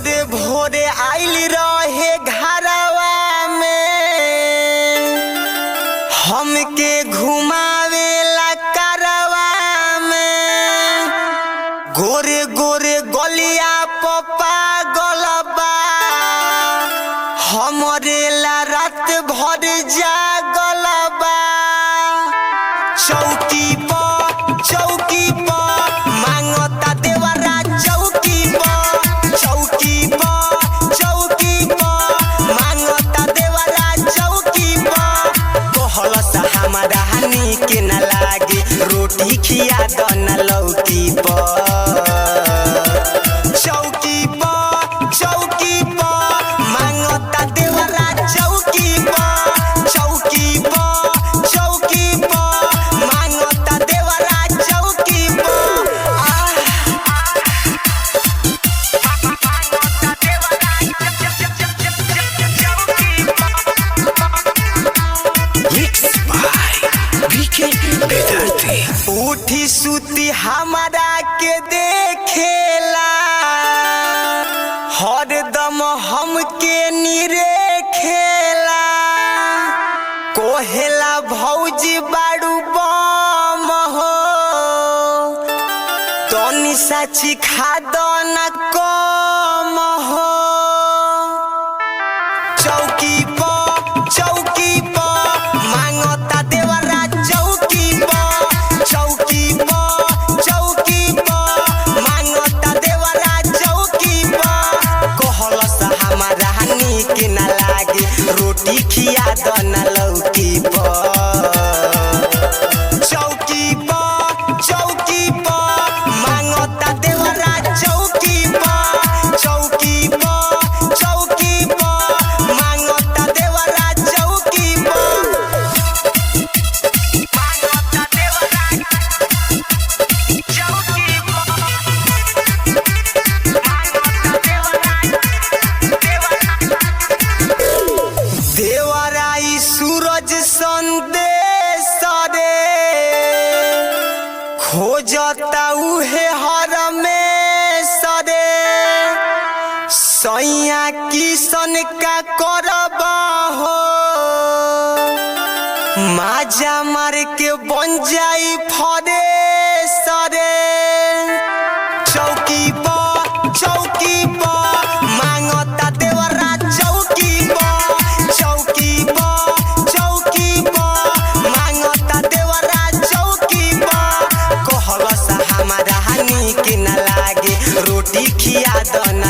भोरे भोरे आइल रहे घरवा में हमके घुमावेला करवा में गोरे गोरे गलिया पपा गलबा हमरे ला रात भर जागलबा चौकी पर मांगता देवरा चौकी पर मांगता देवरा चौकी पर कहलस हमारा हानि के न लागे रोटी खिया दन लौकी पर चौकी पर मांगता देवरा चौकी पर मांगता देवरा चौकी पर उठी सुती हमारा के देखेला हरदम हमके निरे खेला कोहेला भौजी बाड़ू बम हो तनी साची खादो न कम हो चौकी पर मांगता देवरा चौकी पर मांगता देवरा चौकी पर कहलस हमारा हानि के न लागे रोटी खिया दन लौकी पर चौकी पर मांगता देवरा चौकी पर मांगता देवरा चौकी पर देवराई सूरज संदेश रे खोजता उहे हर में सरे सैया किसन का करबा हो माजा मार के बन जाई फरे सरे चौकी पर मांगता देवरा चौकी पर मांगता देवरा चौकी पर कहलस हमारा हानि के न लागे रोटी खिया दन